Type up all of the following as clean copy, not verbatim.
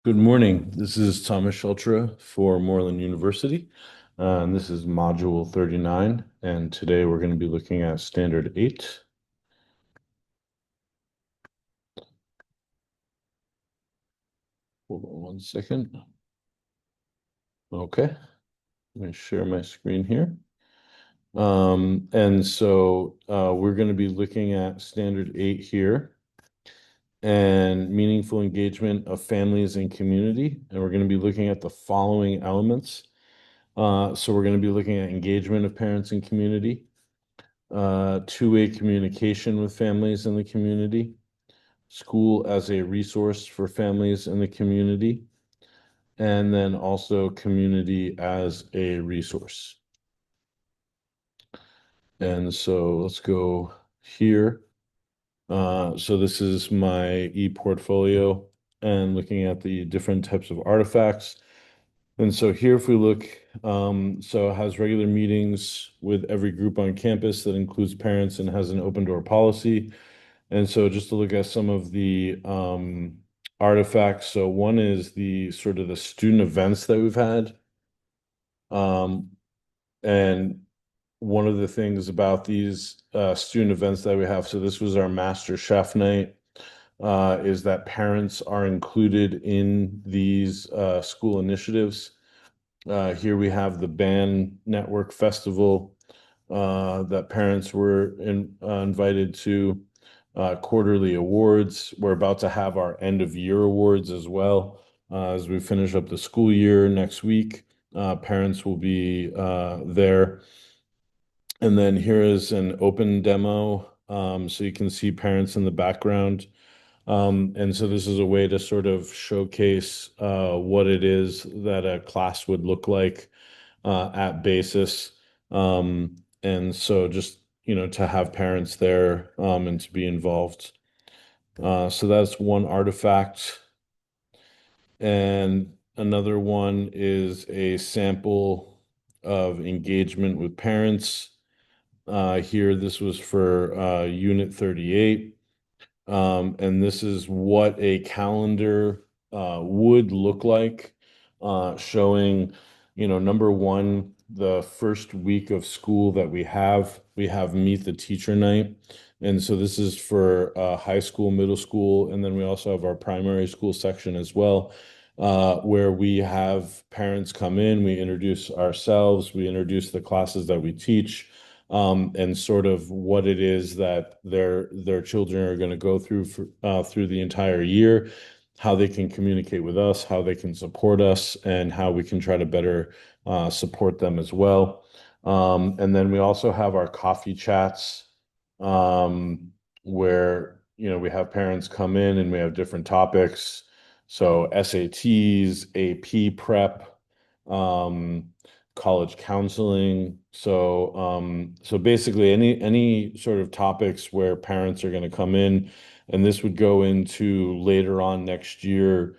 Good morning. This is Thomas Schultra for Moreland University, and this is Module 39. And today we're going to be looking at Standard 8. Hold on one second. Okay, I'm going to share my screen here. We're going to be looking at Standard 8 here and meaningful engagement of families and community. And we're going to be looking at the following elements. So we're going to be looking at engagement of parents and community, two-way communication with families in the community, school as a resource for families in the community, and then also community as a resource. And so let's go here. So this is my e-portfolio and looking at the different types of artifacts. And so here, if we look, so it has regular meetings with every group on campus that includes parents and has an open door policy. And so just to look at some of the artifacts. So one is the sort of the student events that we've had. And one of the things about these student events that we have, so this was our Master Chef night, is that parents are included in these school initiatives. Here we have the Band Network Festival that parents were invited to, quarterly awards. We're about to have our end of year awards as well. As we finish up the school year next week, parents will be there. And then here is an open demo. So you can see parents in the background. And so this is a way to sort of showcase what it is that a class would look like at basis. And so just, to have parents there and to be involved. So that's one artifact. And another one is a sample of engagement with parents. Here, this was for Unit 38. And this is what a calendar would look like, showing, number one, the first week of school that we have Meet the Teacher Night. And so this is for high school, middle school, and then we also have our primary school section as well, where we have parents come in, we introduce ourselves, we introduce the classes that we teach, and sort of what it is that their children are going to go through through the entire year, how they can communicate with us, how they can support us, and how we can try to better support them as well. And then we also have our coffee chats, where we have parents come in and we have different topics. So SATs, AP prep, college counseling. So basically any sort of topics where parents are going to come in, and this would go into later on next year,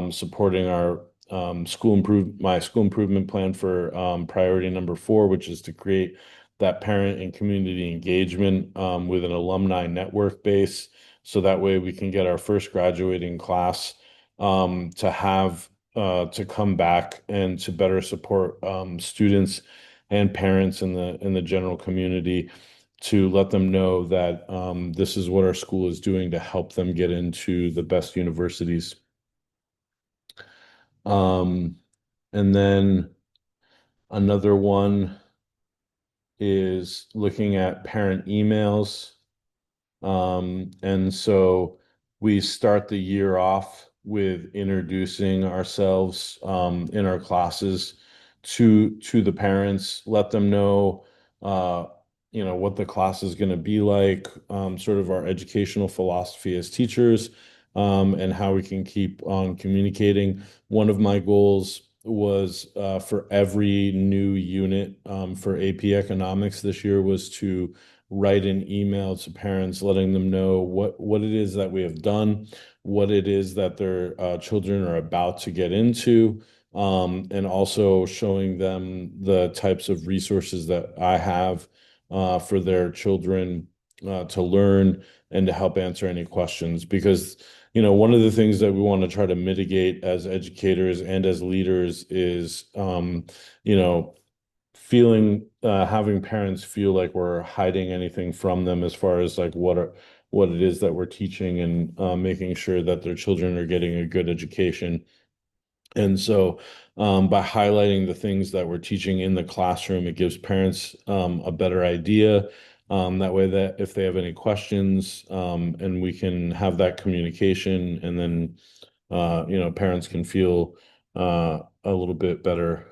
supporting our my school improvement plan for priority number 4, which is to create that parent and community engagement with an alumni network base. So that way we can get our first graduating class to come back and to better support students and parents in the general community, to let them know that this is what our school is doing to help them get into the best universities. Um, and then another one is looking at parent emails. And so we start the year off with introducing ourselves in our classes to the parents, let them know what the class is going to be like, sort of our educational philosophy as teachers, and how we can keep on communicating. One of my goals was for every new unit for AP Economics this year was to write an email to parents letting them know what it is that we have done, what it is that their children are about to get into, and also showing them the types of resources that I have for their children to learn and to help answer any questions. Because one of the things that we want to try to mitigate as educators and as leaders is, you know, having parents feel like we're hiding anything from them as far as like what it is that we're teaching, and making sure that their children are getting a good education. And so, by highlighting the things that we're teaching in the classroom, it gives parents a better idea. That way, that if they have any questions, and we can have that communication, and then parents can feel a little bit better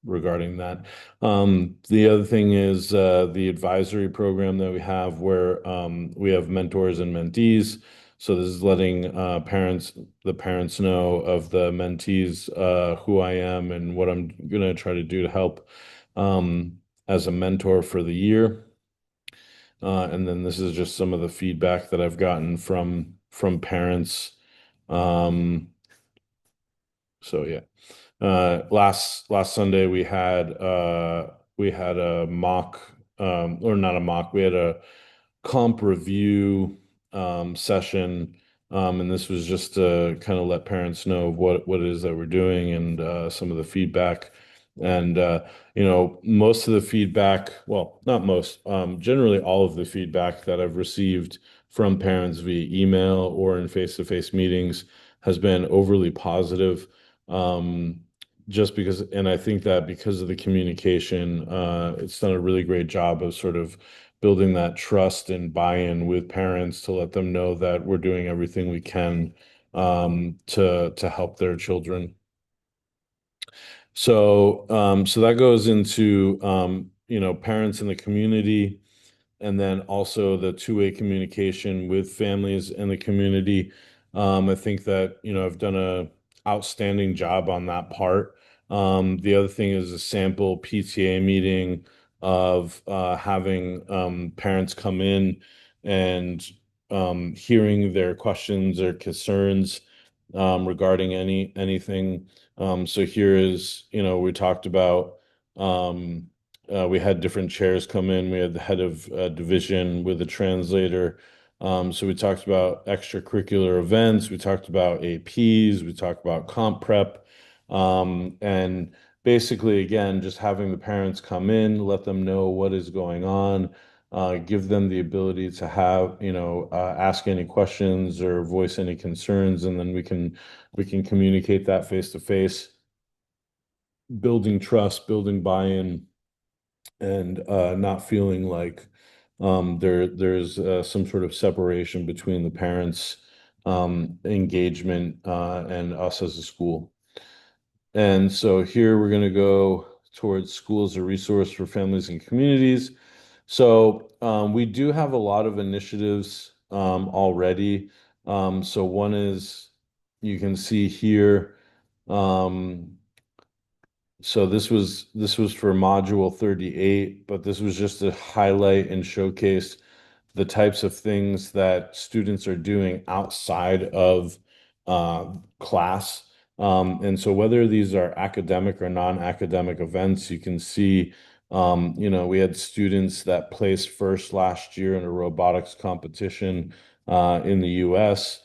regarding that. The other thing is the advisory program that we have, where we have mentors and mentees. So this is letting the parents know of the mentees, who I am and what I'm going to try to do to help as a mentor for the year. And then this is just some of the feedback that I've gotten from parents. Um, so yeah. Last Sunday we had a mock, or not a mock, we had a comp review session, and this was just to kind of let parents know what it is that we're doing, and some of the feedback. And most of the feedback, well, not most, generally all of the feedback that I've received from parents via email or in face-to-face meetings has been overly positive. Um, just because, and I think that because of the communication, it's done a really great job of sort of building that trust and buy-in with parents to let them know that we're doing everything we can to help their children. So that goes into parents in the community, and then also the two-way communication with families in the community. I think that, I've done a outstanding job on that part. The other thing is a sample PTA meeting of having parents come in and hearing their questions or concerns regarding anything. So here is, we talked about we had different chairs come in. We had the head of division with a translator. So we talked about extracurricular events. We talked about APs. We talked about comp prep. And basically, again, just having the parents come in, let them know what is going on, give them the ability to have, ask any questions or voice any concerns, and then we can communicate that face to face, building trust, building buy-in, and not feeling like there's some sort of separation between the parents' engagement and us as a school. And so here we're going to go towards schools as a resource for families and communities. So we do have a lot of initiatives already. So one is, you can see here. Um, so this was for module 38, but this was just to highlight and showcase the types of things that students are doing outside of class. And so whether these are academic or non-academic events, you can see, we had students that placed first last year in a robotics competition in the US.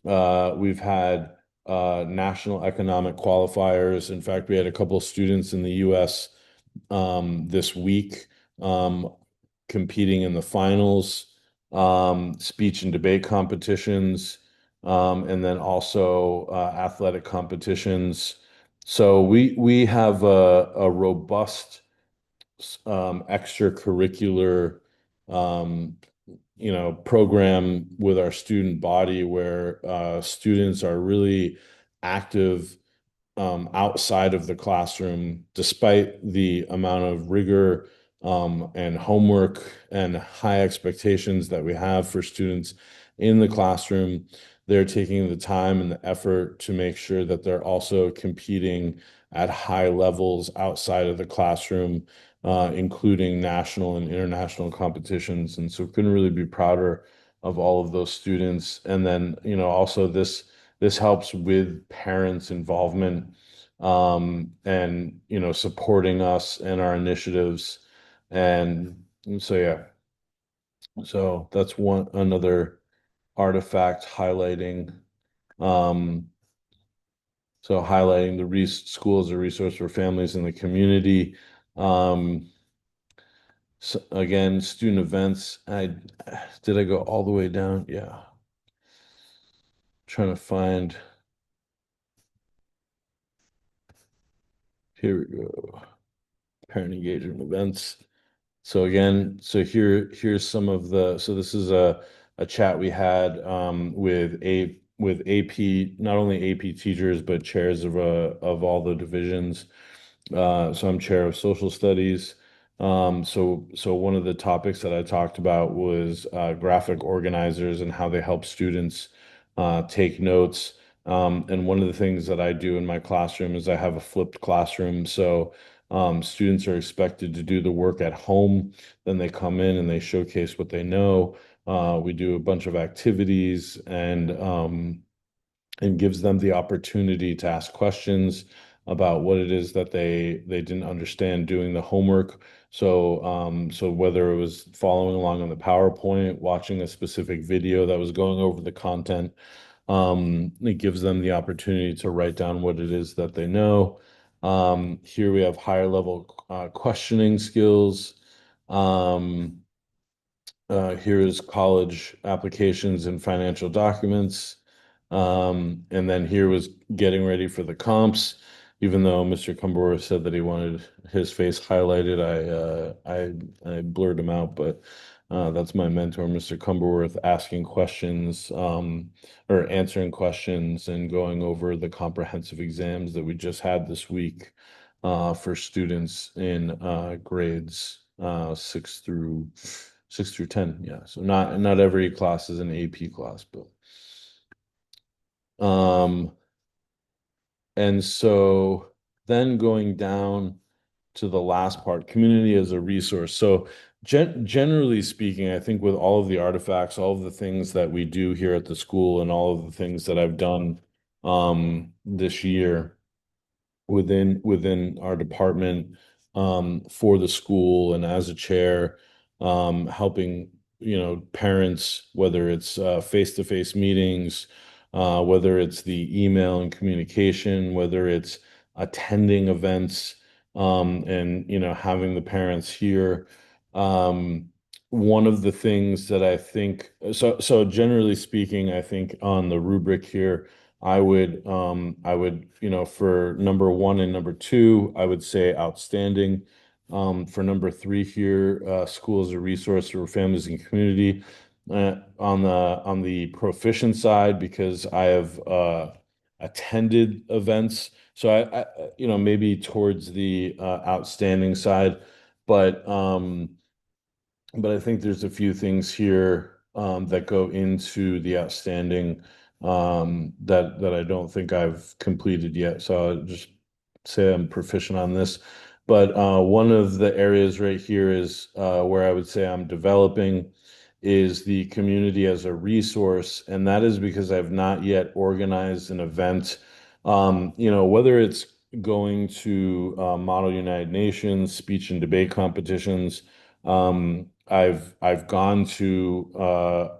We've had national economic qualifiers. In fact, we had a couple of students in the US this week um, competing in the finals, speech and debate competitions, and then also athletic competitions. So we have a robust extracurricular um, program with our student body, where students are really active outside of the classroom, despite the amount of rigor and homework and high expectations that we have for students in the classroom. They're taking the time and the effort to make sure that they're also competing at high levels outside of the classroom, including national and international competitions. And so couldn't really be prouder of all of those students. And then, also this helps with parents' involvement, and supporting us and our initiatives. And so yeah, so that's one another artifact highlighting. Um, so highlighting the school as a resource for families in the community. Um, so again, student events. Did I go all the way down? Yeah. Trying to find. Here we go. Parent engagement events. So again, here's some of the, so this is a chat we had with AP, not only AP teachers, but chairs of all the divisions. So I'm chair of social studies. So one of the topics that I talked about was graphic organizers and how they help students take notes. And one of the things that I do in my classroom is I have a flipped classroom. So students are expected to do the work at home. Then they come in and they showcase what they know. We do a bunch of activities and gives them the opportunity to ask questions about what it is that they didn't understand doing the homework. So whether it was following along on the PowerPoint, watching a specific video that was going over the content, it gives them the opportunity to write down what it is that they know. Here we have higher level questioning skills. Um, Here is college applications and financial documents. And then here was getting ready for the comps. Even though Mr. Cumberworth said that he wanted his face highlighted, I blurred him out. But that's my mentor, Mr. Cumberworth, asking questions or answering questions and going over the comprehensive exams that we just had this week for students in grades 6 through 10. Yeah, so not every class is an AP class, but um, and so then going down to the last part, community as a resource. So generally speaking, I think with all of the artifacts, all of the things that we do here at the school, and all of the things that I've done this year within our department for the school and as a chair, helping parents, whether it's face-to-face meetings, whether it's the email and communication, whether it's attending events, and having the parents here. One of the things that I think, so generally speaking, I think on the rubric here, for number one and number two, I would say outstanding. For number three here, school as a resource for families and community. On the proficient side, because I have attended events, so maybe towards the outstanding side, but I think there's a few things here that go into the outstanding that I don't think I've completed yet. So I'll just say I'm proficient on this. But one of the areas right here is where I would say I'm developing is the community as a resource, and that is because I've not yet organized an event. Whether it's going to Model United Nations, speech and debate competitions. I've gone to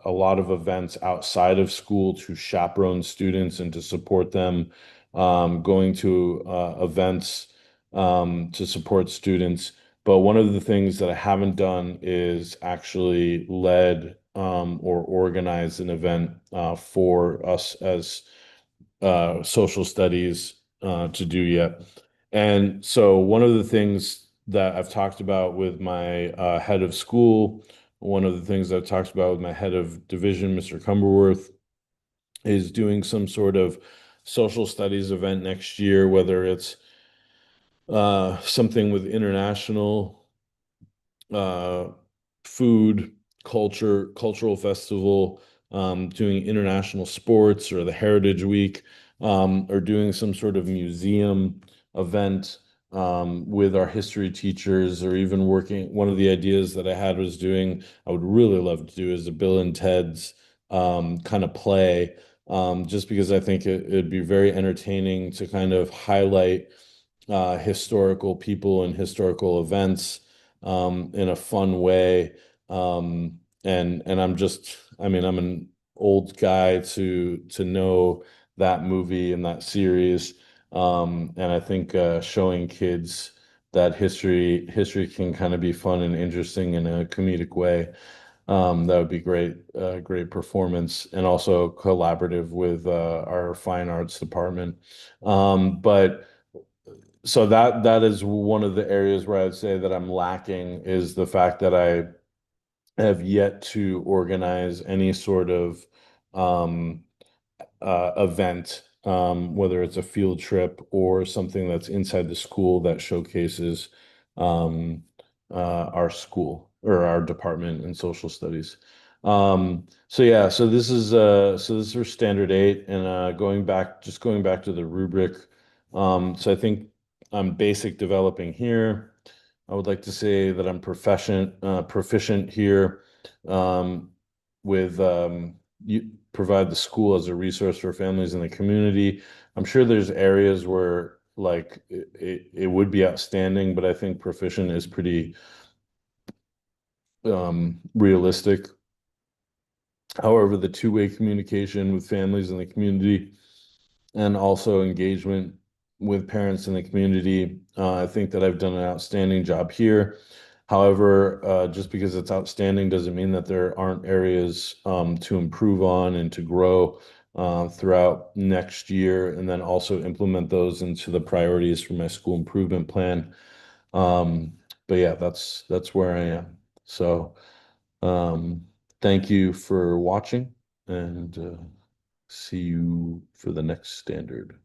a lot of events outside of school to chaperone students and to support them, going to events to support students. But one of the things that I haven't done is actually led or organized an event for us as social studies to do yet. And so one of the things that I've talked about with my head of school, one of the things I've talked about with my head of division, Mr. Cumberworth, is doing some sort of social studies event next year, whether it's something with international uh, food, cultural festival, doing international sports or the Heritage Week, or doing some sort of museum event with our history teachers, or even working. One of the ideas that I had was I would really love to do is a Bill and Ted's kind of play, just because I think it'd be very entertaining to kind of highlight historical people and historical events in a fun way. And I'm just, I mean, I'm an old guy to know that movie and that series. And I think showing kids that history can kind of be fun and interesting in a comedic way. That would be great, great performance, and also collaborative with our fine arts department. But so that is one of the areas where I'd say that I'm lacking is the fact that I have yet to organize any sort of um, event, whether it's a field trip or something that's inside the school that showcases um, our school or our department in social studies. So yeah, so this is for standard eight, and going back to the rubric. So I think I'm basic developing here. I would like to say that I'm proficient here um, with you provide the school as a resource for families in the community. I'm sure there's areas where like it would be outstanding, but I think proficient is pretty realistic. However, the two-way communication with families in the community and also engagement with parents in the community. I think that I've done an outstanding job here. However, just because it's outstanding doesn't mean that there aren't areas to improve on and to grow throughout next year, and then also implement those into the priorities for my school improvement plan. Um, but yeah, that's where I am. So, um, thank you for watching, and see you for the next standard.